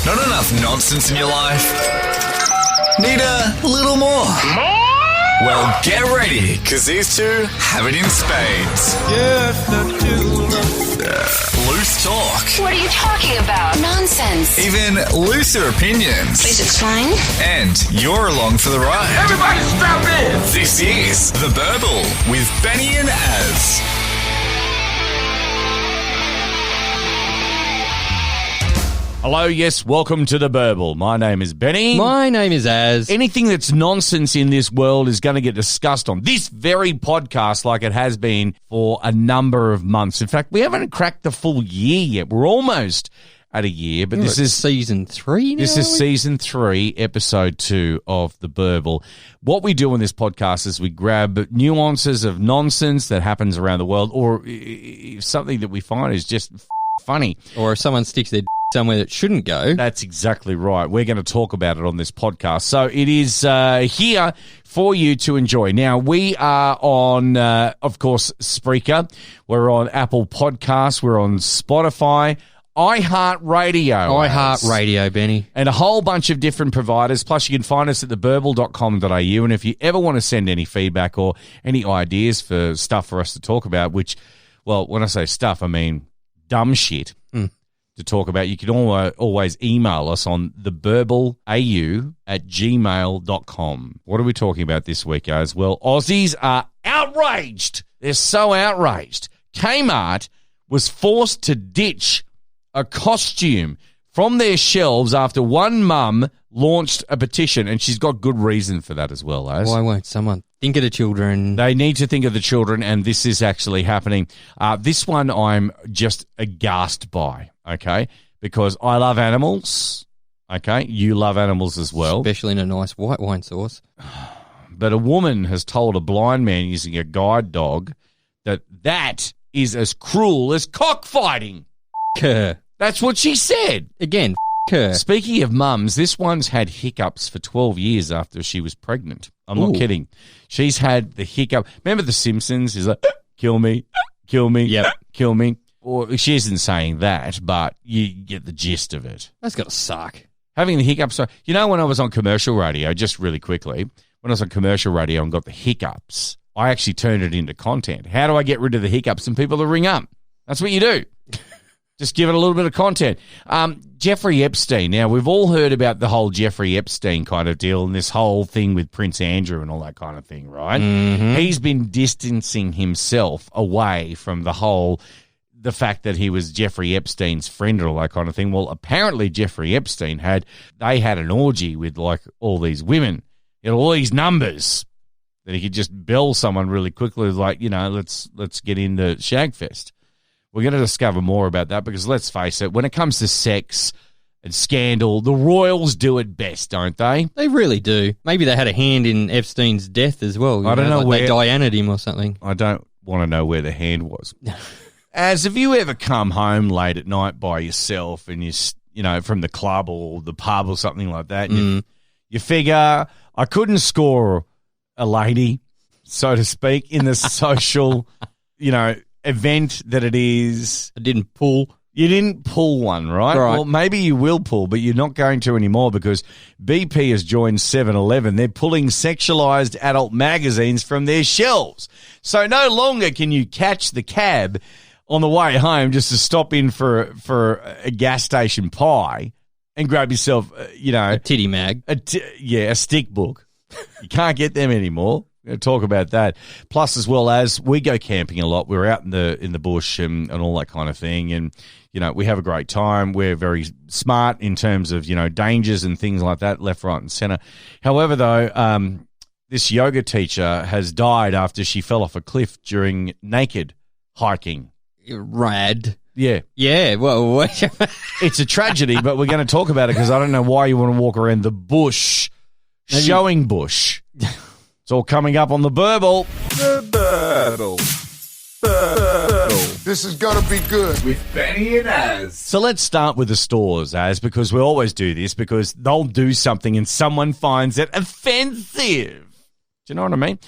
Not enough nonsense in your life? Need a little more? Well, get ready, because these two have it in spades. Yes, I do. Loose talk. What are you talking about? Nonsense. Even looser opinions. Please explain. And you're along for the ride. Everybody strap in. This is The Burble with Benny and Az. Hello, yes, welcome to The Burble. My name is Benny. My name is Az. Anything that's nonsense in this world is going to get discussed on this very podcast like it has been for a number of months. In fact, we haven't cracked the full year yet. We're almost at a year, but this is season 3 now. This is season 3, episode 2 of The Burble. What we do on this podcast is we grab nuances of nonsense that happens around the world, or something that we find is just funny. Or if someone sticks their somewhere that shouldn't go. That's exactly right. We're going to talk about it on this podcast. So it is here for you to enjoy. Now, we are on, of course, Spreaker. We're on Apple Podcasts. We're on Spotify, iHeartRadio, Benny. and a whole bunch of different providers. Plus, you can find us at theburble.com.au. And if you ever want to send any feedback or any ideas for stuff for us to talk about, which, well, when I say stuff, I mean dumb shit. To talk about, you can always email us on theburble.au@gmail.com. What are we talking about this week, guys? Well, Aussies are outraged. They're so outraged. K-Mart was forced to ditch a costume from their shelves after one mum launched a petition, and she's got good reason for that as well, Az. Why won't someone think of the children? They need to think of the children, and this is actually happening. This one I'm just aghast by, okay, because I love animals, okay? You love animals as well. Especially in a nice white wine sauce. But a woman has told a blind man using a guide dog that is as cruel as cockfighting. That's what she said. Again, her. Speaking of mums, this one's had hiccups for 12 years after she was pregnant. I'm not kidding. She's had the hiccup. Remember The Simpsons? She's like, kill me, kill me, yep. Kill me. Or she isn't saying that, but you get the gist of it. That's got to suck. Having the hiccups. You know, when I was on commercial radio, just really quickly, when I was on commercial radio and got the hiccups, I actually turned it into content. How do I get rid of the hiccups and people to ring up? That's what you do. Just give it a little bit of content. Jeffrey Epstein. Now, we've all heard about the whole Jeffrey Epstein kind of deal and this whole thing with Prince Andrew and all that kind of thing, right? Mm-hmm. He's been distancing himself away from the fact that he was Jeffrey Epstein's friend and all that kind of thing. Well, apparently Jeffrey Epstein had an orgy with like all these women. He had all these numbers that he could just bill someone really quickly, like, you know, let's get into Shagfest. We're going to discover more about that because let's face it, when it comes to sex and scandal, the royals do it best, don't they? They really do. Maybe they had a hand in Epstein's death as well. I don't know like where. They Diana'd him or something. I don't want to know where the hand was. As have you ever come home late at night by yourself and you know, from the club or the pub or something like that, and you figure, I couldn't score a lady, so to speak, in the social, you know, event that it is. I didn't pull. You didn't pull one, right? Well, maybe you will pull, but you're not going to anymore because BP has joined 7-Eleven. They're pulling sexualized adult magazines from their shelves. So no longer can you catch the cab on the way home just to stop in for a gas station pie and grab yourself, you know. A titty mag. A stick book. You can't get them anymore. We're going to talk about that. Plus, as well as we go camping a lot. We're out in the bush and all that kind of thing. And, you know, we have a great time. We're very smart in terms of, you know, dangers and things like that, left, right, and center. However, though, this yoga teacher has died after she fell off a cliff during naked hiking. Rad. Yeah. Yeah, well, it's a tragedy, but we're going to talk about it because I don't know why you want to walk around the bush, showing bush. It's all coming up on The Burble. The Burble. This is going to be good. With Benny and Az. So let's start with the stores, Az, because we always do this because they'll do something and someone finds it offensive. Do you know what I mean?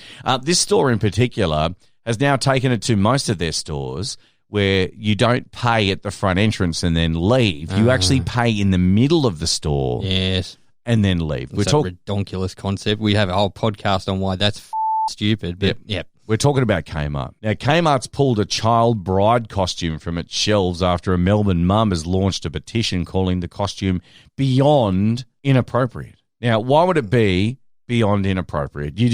This store in particular has now taken it to most of their stores where you don't pay at the front entrance and then leave. You actually pay in the middle of the store Yes. and then leave. It's a ridiculous concept. We have a whole podcast on why that's stupid. But yep. We're talking about Kmart. Now, Kmart's pulled a child bride costume from its shelves after a Melbourne mum has launched a petition calling the costume beyond inappropriate. Now, why would it be beyond inappropriate? You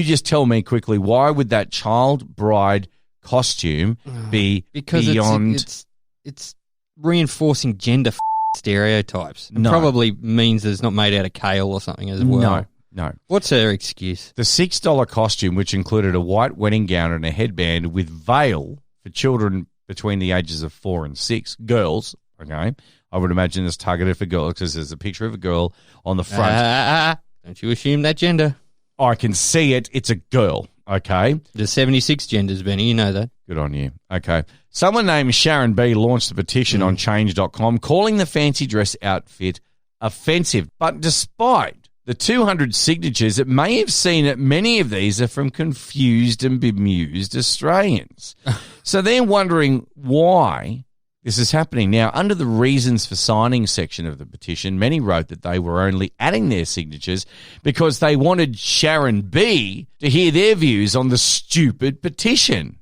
just tell me quickly, why would that child bride costume be because beyond... it's reinforcing gender stereotypes. It No. probably means that it's not made out of kale or something as well. No. What's her excuse? The $6 costume, which included a white wedding gown and a headband with veil for children between the ages of 4 and 6, girls, okay? I would imagine it's targeted for girls because there's a picture of a girl on the front. Don't you assume that gender? I can see it. It's a girl, okay? There's 76 genders, Benny. You know that. Good on you. Okay. Someone named Sharon B launched a petition on change.com calling the fancy dress outfit offensive. But despite the 200 signatures, it may have seen that many of these are from confused and bemused Australians. So they're wondering why this is happening. Now, under the reasons for signing section of the petition, many wrote that they were only adding their signatures because they wanted Sharon B to hear their views on the stupid petition.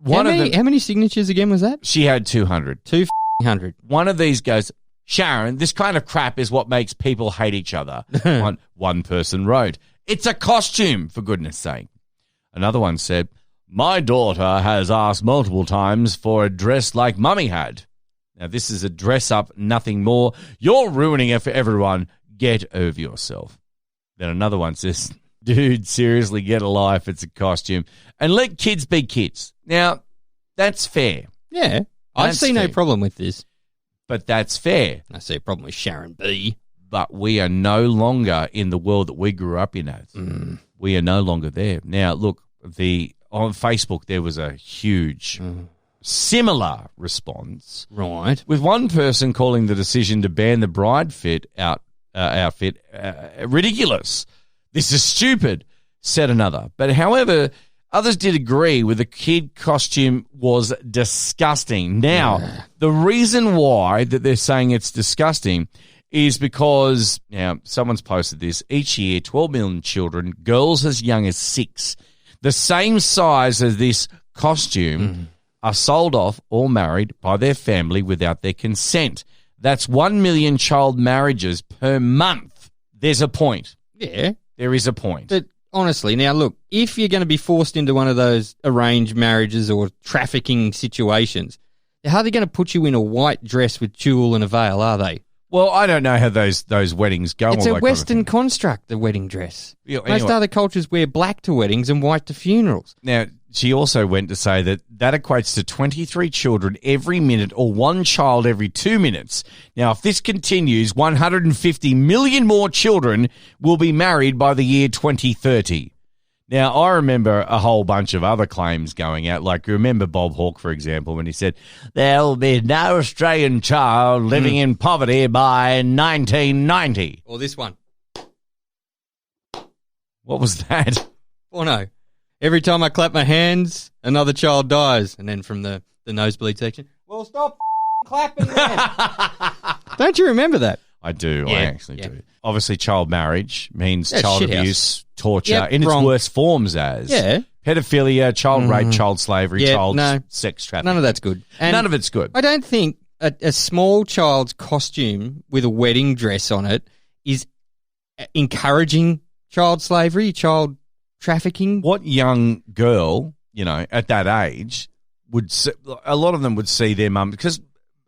How many signatures again was that? She had 200. 200. One of these goes, Sharon, this kind of crap is what makes people hate each other. One person wrote, it's a costume, for goodness sake. Another one said, my daughter has asked multiple times for a dress like Mummy had. Now, this is a dress up, nothing more. You're ruining it for everyone. Get over yourself. Then another one says, dude, seriously, get a life. It's a costume. And let kids be kids. Now, that's fair. Yeah. I see no problem with this. But that's fair. I see a problem with Sharon B. But we are no longer in the world that we grew up in as. We are no longer there. Now, look, on Facebook there was a huge similar response. Right. With one person calling the decision to ban the bride outfit ridiculous. This is stupid, said another. But however, others did agree with the kid costume was disgusting. Now, the reason why that they're saying it's disgusting is because, now, someone's posted this, each year 12 million children, girls as young as 6, the same size as this costume, are sold off or married by their family without their consent. That's 1 million child marriages per month. There's a point. Yeah. There is a point. But honestly, now look, if you're going to be forced into one of those arranged marriages or trafficking situations, they're hardly going to put you in a white dress with tulle and a veil, are they? Well, I don't know how those weddings go. It's a Western construct, the wedding dress. Yeah, Most other cultures wear black to weddings and white to funerals. Now, she also went to say that equates to 23 children every minute or one child every 2 minutes. Now, if this continues, 150 million more children will be married by the year 2030. Now, I remember a whole bunch of other claims going out. Like, remember Bob Hawke, for example, when he said, there will be no Australian child living in poverty by 1990. Or this one. What was that? Oh, no. Every time I clap my hands, another child dies. And then from the nosebleed section, well, stop clapping then. Don't you remember that? I do. Yeah, I actually do. Obviously, child marriage means child shithouse. abuse, torture, Yep, in its wrong. worst forms as pedophilia, child rape, child slavery, sex trafficking. None of that's good. And None of it's good. I don't think a small child's costume with a wedding dress on it is encouraging child slavery, child trafficking. What young girl, at that age, a lot of them would see their mum, because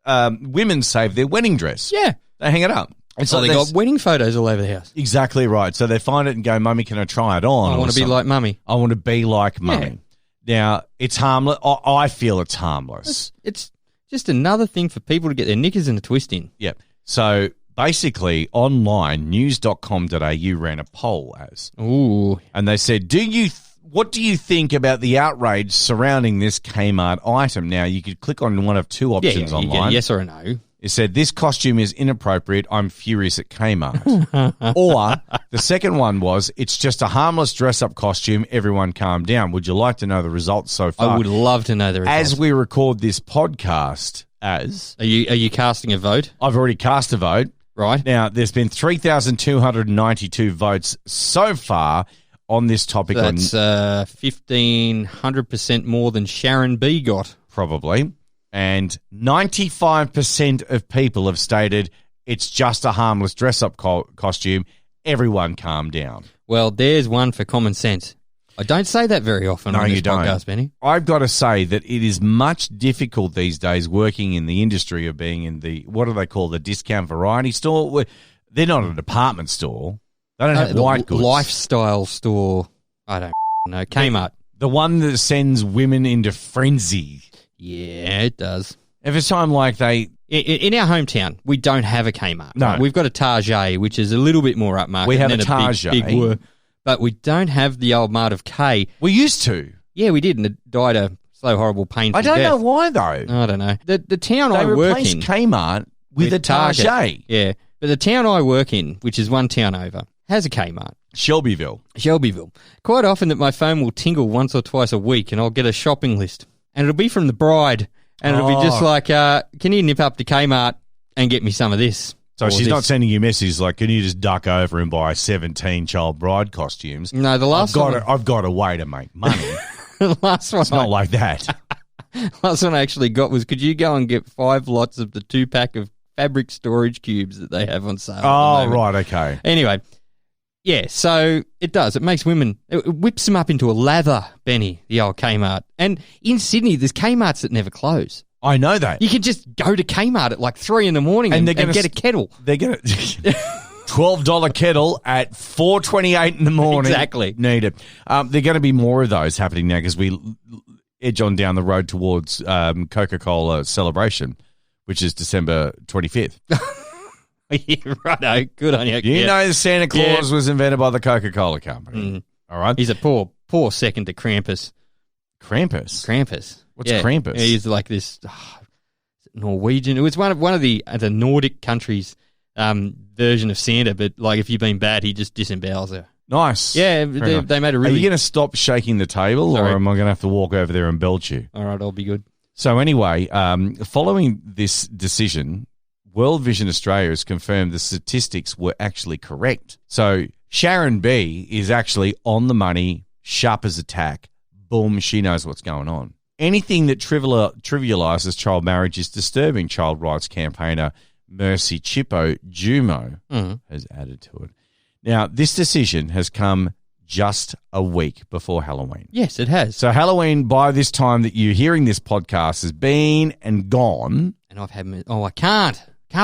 women save their wedding dress. Yeah. They hang it up. And So they got wedding photos all over the house. Exactly right. So they find it and go, Mummy, can I try it on? I want to be like Mummy. I want to be like Mummy. Now, it's harmless. I feel it's harmless. It's just another thing for people to get their knickers in a twist in. Yeah. So basically, online, news.com.au ran a poll and they said, what do you think about the outrage surrounding this Kmart item? Now, you could click on one of two options You online. get a yes or a no. It said, this costume is inappropriate. I'm furious at Kmart. Or the second one was, it's just a harmless dress-up costume. Everyone calm down. Would you like to know the results so far? I would love to know the results. As we record this podcast, Are you casting a vote? I've already cast a vote. Right. Now, there's been 3,292 votes so far on this topic. That's 1,500% more than Sharon B got. Probably. And 95% of people have stated it's just a harmless dress-up costume. Everyone calm down. Well, there's one for common sense. I don't say that very often on this podcast, Benny. I've got to say that it is much difficult these days working in the industry of being in the, what do they call, the discount variety store? They're not a department store. They don't have white goods. Lifestyle store. I don't know. Kmart. The one that sends women into frenzy. Yeah, it does. Every time like they... In our hometown, we don't have a Kmart. No. Right? We've got a Target, which is a little bit more upmarket. We have a than Target. But we don't have the old Mart of K. We used to. Yeah, we did, and it died a slow, horrible, painful I don't death. know why, though. I don't know. The town I work in... They replaced Kmart with a Target. Yeah, but the town I work in, which is one town over, has a Kmart. Shelbyville. Quite often that my phone will tingle once or twice a week, and I'll get a shopping list. And it'll be from the bride, and it'll be just like, can you nip up to Kmart and get me some of this? So she's not sending you messages like, can you just duck over and buy 17 child bride costumes? No, the last one... I've got a way to make money. The last one... It's not like that. Last one I actually got was, could you go and get 5 lots of the 2-pack of fabric storage cubes that they have on sale? Oh, right, okay. Anyway, yeah, so it does. It makes women... It whips them up into a lather, Benny, the old Kmart. And in Sydney, there's Kmarts that never close. I know that. You can just go to Kmart at like 3 in the morning and get a kettle. They're going to $12 kettle at 4:28 in the morning. Exactly. Need it. They're going to be more of those happening now because we edge on down the road towards Coca-Cola Celebration, which is December 25th. Yeah, righto. Good on you. You know the Santa Claus was invented by the Coca-Cola Company. Mm. All right? He's a poor second to Krampus. Krampus? What's Krampus? Yeah, he's like this Norwegian. It was one of the Nordic countries' version of Santa, but like if you've been bad, he just disembowels her. Nice. Yeah, they made a really... Are you going to stop shaking the table, Sorry. or am I going to have to walk over there and belch you? All right, I'll be good. So anyway, following this decision, World Vision Australia has confirmed the statistics were actually correct. So Sharon B is actually on the money, sharp as a tack. Boom, she knows what's going on. Anything that trivializes child marriage is disturbing, child rights campaigner Mercy Chippo Jumo has added to it. Now, this decision has come just a week before Halloween. Yes, it has. So Halloween, by this time that you're hearing this podcast, has been and gone. And I've had... I can't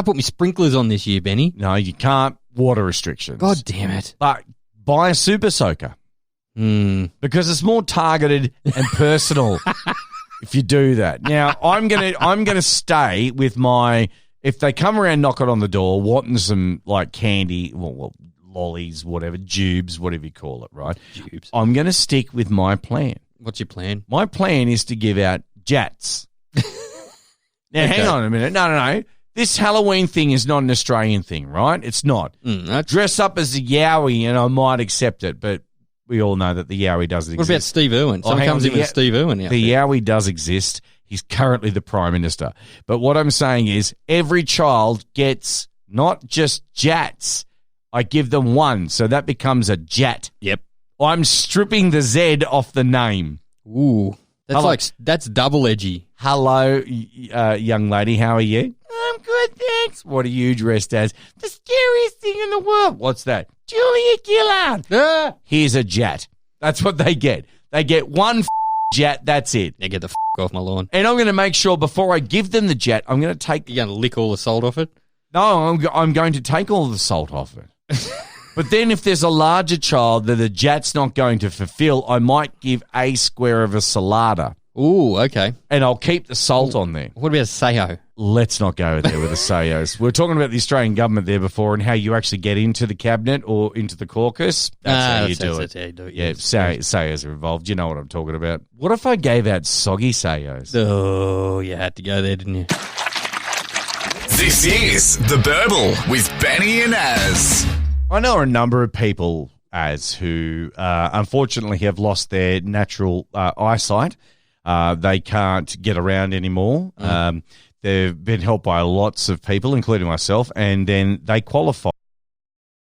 put my sprinklers on this year, Benny. No, you can't. Water restrictions. God damn it. But buy a super soaker. Because it's more targeted and personal if you do that. Now, I'm gonna stay with my, if they come around knocking on the door wanting some like candy, well lollies, whatever, jubes, whatever you call it, right? Jubes. I'm gonna stick with my plan. What's your plan? My plan is to give out jats. Now, hang on a minute. No. This Halloween thing is not an Australian thing, right? It's not. Dress up as a Yowie and I might accept it, but we all know that the Yowie doesn't exist. What about Steve Irwin? Someone comes in with Steve Irwin out The there. Yowie does exist. He's currently the Prime Minister. But what I'm saying is every child gets not just jats. I give them one, so that becomes a jat. Yep. I'm stripping the Z off the name. Ooh. That's double edgy. Hello, young lady. How are you? I'm good, thanks. What are you dressed as? The scariest thing in the world. What's that? Julia Gillard. Here's a jet. That's what they get. They get one jet. That's it. Now get the off my lawn. And I'm going to make sure before I give them the jet, I'm going to take... You're going to lick all the salt off it? No, I'm going to take all the salt off it. But then if there's a larger child that the jet's not going to fulfill, I might give a square of a salada. Ooh, okay. And I'll keep the salt on there. What about a Sayo? Let's not go there with the Sayos. We were talking about the Australian government there before and how you actually get into the cabinet or into the caucus. That's how you do it. That's how you do it. Yeah, Sayos are involved. You know what I'm talking about. What if I gave out soggy Sayos? Oh, you had to go there, didn't you? This is The Burble with Benny and Az. I know a number of people, who unfortunately have lost their natural eyesight. They can't get around anymore. They've been helped by lots of people, including myself, and then they qualify